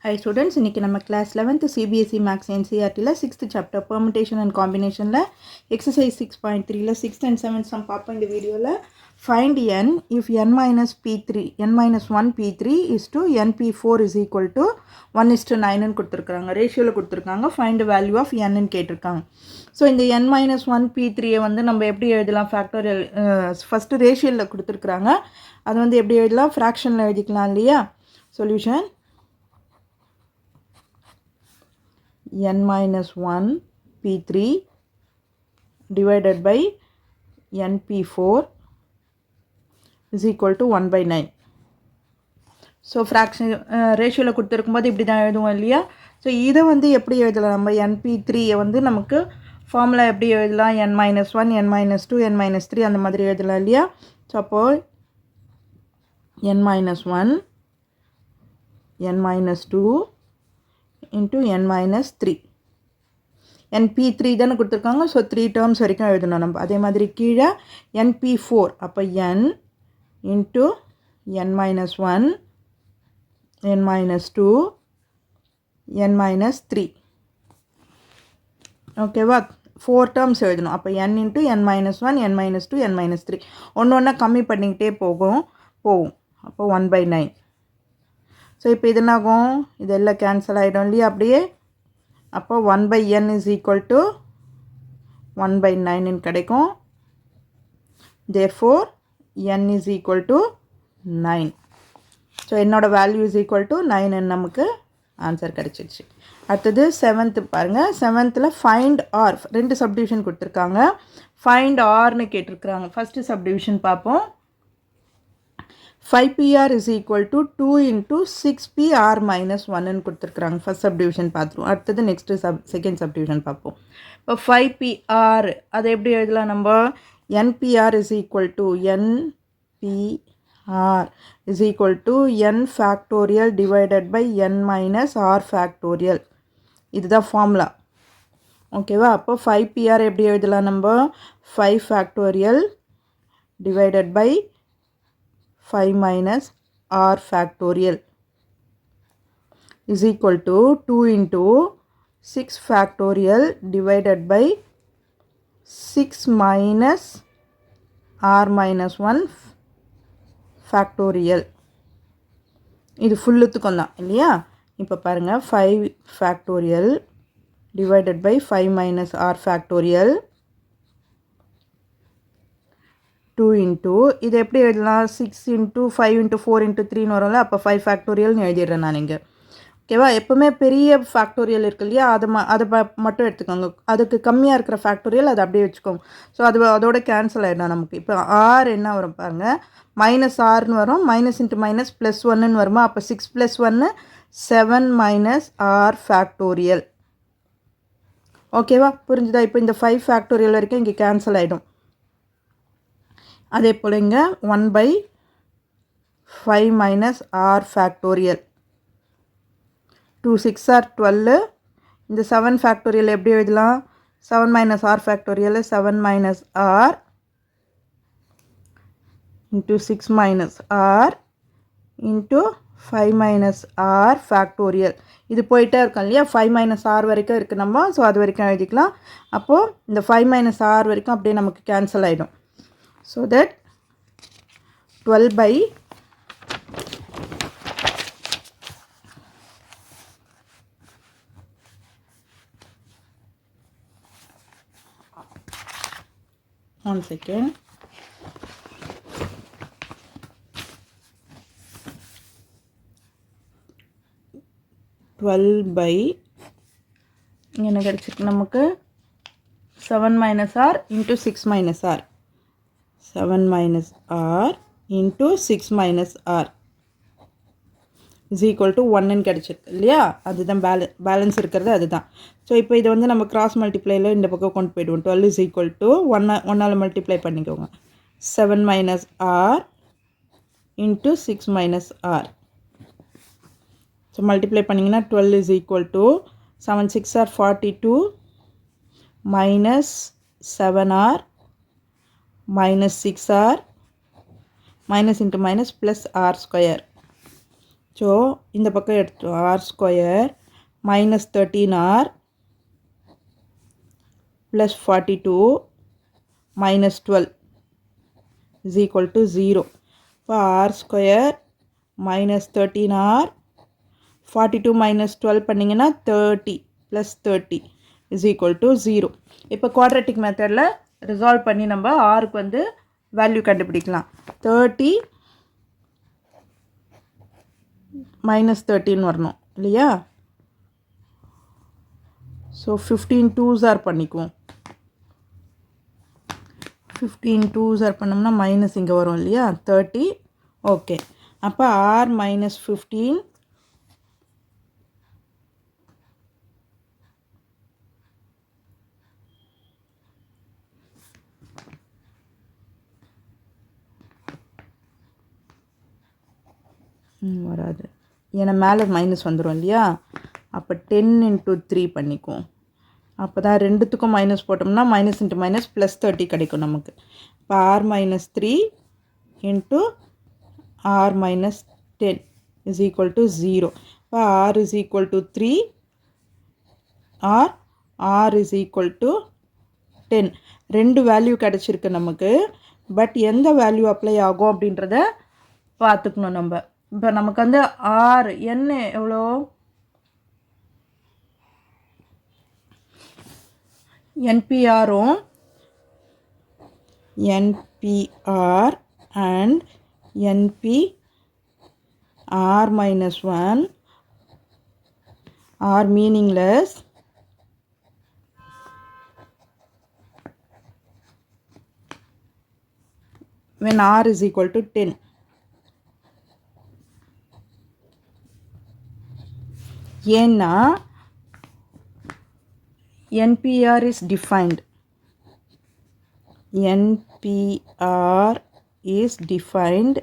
Hi students, இன்னைக்கு நம்ம class 11th CBSE Maths NCERTல 6th chapter permutation and combinationல exercise 6.3ல 6th and 7th sum பார்ப்போம் இந்த வீடியோல. Find n if n minus p3 n minus 1 p3 is to n p4 is equal to 1 is to 9 ன்னு கொடுத்துருக்காங்க. ரேஷியோவில் கொடுத்துருக்காங்க. Find the value of n ன்னு கேட்டிருக்காங்க. So இந்த n minus 1 p3 வந்து நம்ம எப்படி எழுதலாம்? ஃபேக்டோரியல் ஃபஸ்ட்டு ரேஷியோவில் கொடுத்துருக்குறாங்க. அது வந்து எப்படி எழுதலாம்? ஃப்ராக்ஷனில் எழுதிக்கலாம் இல்லையா? Solution n minus 1 p3 divided by n p4 is equal to 1 by 9. So fraction ரேஷியோவில் கொடுத்துருக்கும்போது இப்படி தான் எழுதுவோம் இல்லையா? ஸோ இதை வந்து எப்படி எழுதலாம்? நம்ம np3 வந்து நமக்கு ஃபார்முலா எப்படி எழுதலாம்? n minus 1 n minus 2 n minus 3 அந்த மாதிரி எழுதலாம் இல்லையா? ஸோ அப்போது n minus 1 n minus 2 into n minus 3 np3 தானே கொடுத்துருக்காங்க. ஸோ 3 டேர்ம்ஸ் வரைக்கும் எழுதணும் நம்ம. அதே மாதிரி கீழே np4 அப்போ n into n minus 1 n minus 2 n minus 3 ஓகேவா? 4 டேர்ம்ஸ் எழுதணும். அப்போ n into n minus 1 n minus 2 n minus 3 ஒன்று ஒன்றா கம்மி பண்ணிக்கிட்டே போகும். அப்போ 1 by 9. ஸோ இப்போ இது என்னாகும்? இதெல்லாம் கேன்சல் ஆகிடும் இல்லையா? அப்படியே அப்போ 1 by n is equal to 1 by 9 கிடைக்கும். therefore n is equal to 9. So என்னோட வேல்யூ is equal to 9 நமக்கு ஆன்சர் கிடச்சிடுச்சு. அடுத்தது 7th பாருங்கள். 7th ஃபைண்ட் ஆர் ரெண்டு சப்டிவிஷன் கொடுத்துருக்காங்க. ஃபைண்ட் ஆர்னு கேட்டிருக்கிறாங்க. ஃபஸ்ட்டு சப்டிவிஷன் பார்ப்போம். 5pr is equal to 2 into 6pr minus 1 ன்னு கொடுத்துருக்குறாங்க. ஃபஸ்ட் சப்டிவிஷன் பார்த்துருவோம். அடுத்தது நெக்ஸ்ட்டு செகண்ட் சப்டிவிஷன் பார்ப்போம். இப்போ 5pr அதை எப்படி எழுதலாம் நம்ம? npr is equal to npr is equal to n factorial divided by n minus r factorial. இதுதான் ஃபார்முலா. ஓகேவா? அப்போ 5pr எப்படி எழுதலாம் நம்ம? 5 factorial divided by 5 minus r factorial is equal to 2 into 6 factorial divided by 6 minus r minus 1 factorial. இது ஃபுல்லுத்துக்கும் தான் இல்லையா? இப்போ பாருங்கள். 5 factorial divided by 5 minus r factorial 2 into இது எப்படி எழுதலாம்? 6 into 5 into 4 into 3ன்னு வரும்ல. அப்போ 5 ஃபேக்டோரியல்னு எழுதிடுறேன் நான் இங்கே. ஓகேவா? எப்போவுமே பெரிய ஃபேக்டோரியல் இருக்கு இல்லையா? அதை மட்டும் எடுத்துக்கோங்க. அதுக்கு கம்மியாக இருக்கிற ஃபேக்டோரியல் அதை அப்படியே வச்சுக்கோங்க. ஸோ அதோட கேன்சல் ஆகிடும் நமக்கு. இப்போ ஆர் என்ன வரும் பாருங்கள். மைனஸ் ஆர்னு வரும். மைனஸ் இன்ட்டு மைனஸ் ப்ளஸ் ஒன்னுன்னு வருமா? அப்போ 6 + 1 7 minus r ஃபேக்டோரியல். ஓகேவா? புரிஞ்சுதா? இப்போ இந்த 5 ஃபேக்டோரியல் வரைக்கும் இங்கே கேன்சல் ஆகிடும். அதே போல் இங்கே 1 by 5 minus r factorial. 2 6 are 12. இந்த 7 factorial எப்படி எழுதலாம்? 7 minus r factorial 7 minus r into 6 minus r into 5 minus r factorial. இது போயிட்டே இருக்கும் இல்லையா? 5 minus r வரைக்கும் இருக்குது நம்ம. ஸோ அது வரைக்கும் எழுதிக்கலாம். அப்போது இந்த 5 minus r வரைக்கும் அப்படியே நமக்கு கேன்சல் ஆகிடும். So that 12 by 1 second. 12 by என்ன கிடைச்சிருக்கு நமக்கு? 7 minus r into 6 minus r. 7 minus r into 6 minus r is equal to 1ன்னு கிடச்சிருக்கு இல்லையா? அதுதான் பேலன்ஸ் இருக்கிறது அதுதான். ஸோ இப்போ இதை வந்து நம்ம கிராஸ் மல்டிப்ளையில் இந்த பக்கம் கொண்டு போய்டுவோம். 12 is equal to 1ஆல் மல்டிப்ளை பண்ணிக்கோங்க. 7 minus r into 6 minus r. So multiply பண்ணிங்கன்னா 12 is equal to 7 6 are 42 minus 7r minus 6r minus into minus plus r square so இந்த பக்கம் எடுத்து r square minus 13r plus 42 minus 12 is equal to 0. இப்போ R square minus 13r 42 minus 12 பண்ணிங்கன்னா 30 plus 30 is equal to 0. இப்போ quadratic மெத்தடில் resolve பண்ணி நம்ம ஆருக்கு வந்து வேல்யூ கண்டுபிடிக்கலாம். 30 மைனஸ் 13 வரணும் இல்லையா? ஸோ 15 2s ஆர் பண்ணிக்குவோம். 15 2s ஆர் பண்ணோம்னா மைனஸ் இங்கே வரும் இல்லையா? 30. ஓகே, அப்போ ஆர் மைனஸ் 15 வராது, ஏன்னா மேலே மைனஸ் வந்துடும் இல்லையா? அப்போ 10 × 3 பண்ணிக்குவோம். அப்போ தான் ரெண்டுத்துக்கும் மைனஸ் போட்டோம்னா மைனஸ் இன்ட்டு மைனஸ் ப்ளஸ் 30 கிடைக்கும் நமக்கு. இப்போ r minus 3 into r minus 10 is equal to 0. இப்போ r is equal to 3 r is equal to 10. ரெண்டு வேல்யூ கிடச்சிருக்கு நமக்கு. பட் எந்த வேல்யூ அப்ளை ஆகும் அப்படின்றத பார்த்துக்கணும் நம்ம. இப்போ நமக்கு வந்து ஆர் என்ன எவ்வளோ? என்பிஆரும் NPR and NPR minus 1 are meaningless when r is equal to 10. ஏன்னா NPR is defined. NPR is defined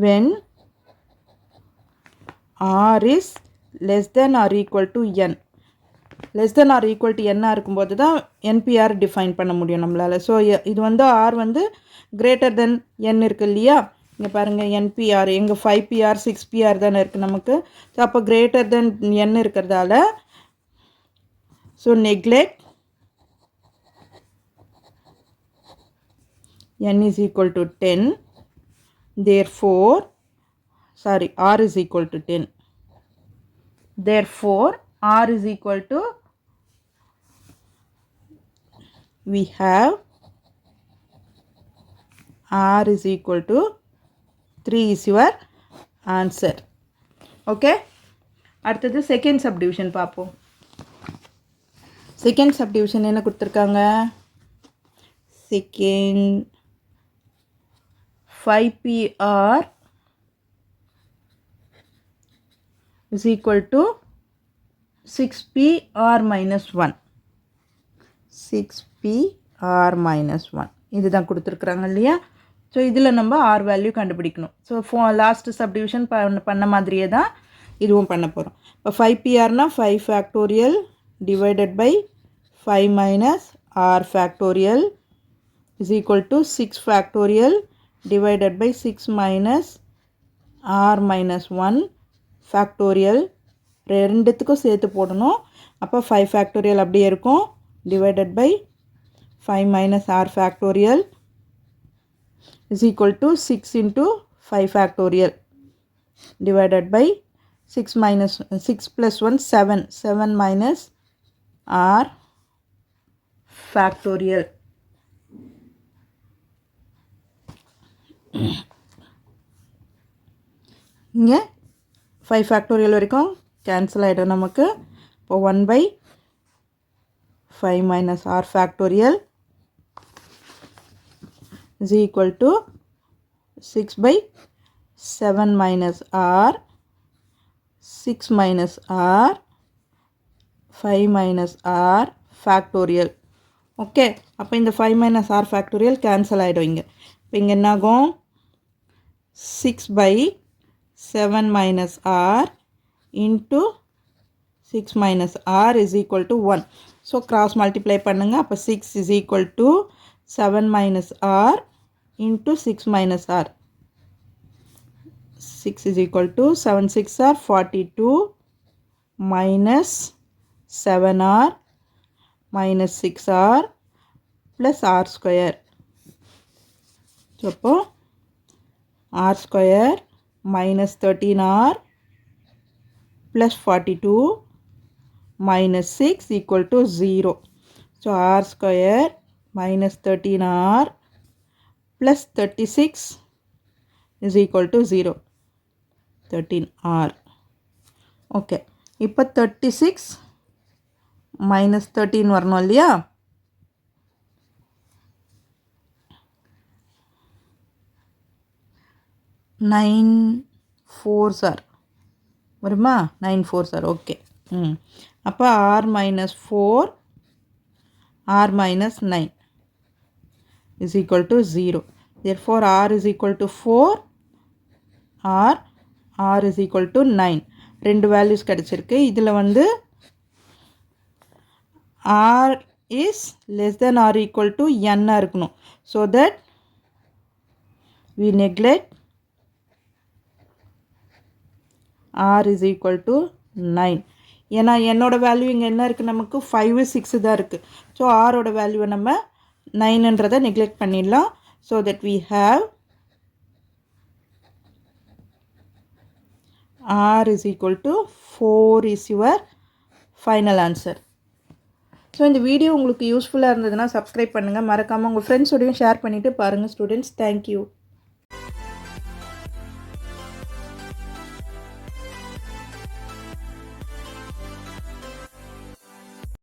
when R is less than or equal to n. less than or equal to n இருக்கும்போது தான் NPR define பண்ண முடியும் நம்மளால். So இது வந்து R வந்து greater than n இருக்கு இல்லையா? இங்கே பாருங்கள், NPR எங்கே 5PR 6PR தானே இருக்குது நமக்கு. ஸோ அப்போ கிரேட்டர் தென் n இருக்கிறதால so neglect n is equal to 10. Therefore, sorry, R is equal to 10. Therefore, R is equal to, we have R is equal to 3 is your answer. Okay, அடுத்தது second subdivision பார்ப்போம். Second subdivision என்ன கொடுத்துருக்காங்க? Second 5PR is equal to 6PR minus 1. 6PR minus 1 இதுதான் கொடுத்துருக்குறாங்க இல்லையா? So இதில் நம்ம r value கண்டுபிடிக்கணும். ஸோ லாஸ்ட் சப்டிவிஷன் பண்ண மாதிரியே தான் இதுவும் பண்ண போகிறோம். இப்போ 5PRனா 5 factorial divided by 5 minus r factorial is equal to 6 factorial divided by 6 minus r minus 1 factorial. ரெண்டுத்துக்கும் சேர்த்து போடணும். அப்போ 5 ஃபேக்டோரியல் அப்படியே இருக்கும் divided by 5 minus r factorial is equal to 6 into 5 factorial divided by 6 minus 6 plus 1 7 7 minus r factorial. இங்கே 5 factorial வரைக்கும் cancel ஆகிடும் நமக்கு. இப்போ 1 by 5 minus r factorial is equal to 6 by 7 minus r, 6 minus r, 5 minus r factorial. Okay, அப்போ இந்த 5 minus r factorial cancel ஆகிடும் இங்கே. இப்போ இங்கே என்னாகும்? 6 by 7 minus r into 6 minus r is equal to 1. So cross multiply பண்ணுங்கள். அப்போ 6 is equal to 7 minus r into 6 minus r. 6 is equal to 7 6 are 42 minus 7r minus 6r plus r square. So, r square minus 13r plus 42 minus 6 equal to 0. So, r square minus 13r plus 36 is equal to 0. 13r. Okay. இப்போ 36 minus 13 வரணும் இல்லையா? 9 4s are வருமா? 9 4s are okay. அப்போ r minus 4 r minus 9 is equal to 0. Therefore r is equal to 4 r is equal to 9. ரெண்டு values கிடைச்சிருக்கு. இதில் வந்து r is less than or equal to n இருக்கணும். So that we neglect r is equal to 9. ஏன்னா என்னோட value இங்கே என்ன இருக்குது, நமக்கு 5 6 தான் இருக்குது. ஸோ ஆரோட வேல்யூவை நம்ம 9ன்றதை நெக்லெக்ட் பண்ணிடலாம். So that we have r is equal to 4 is your final answer. So இந்த வீடியோ உங்களுக்கு யூஸ்ஃபுல்லாக இருந்ததுன்னா சப்ஸ்கிரைப் பண்ணுங்கள். மறக்காமல் உங்கள் ஃப்ரெண்ட்ஸோடையும் ஷேர் பண்ணிவிட்டு பாருங்கள் ஸ்டூடெண்ட்ஸ். தேங்க்யூ.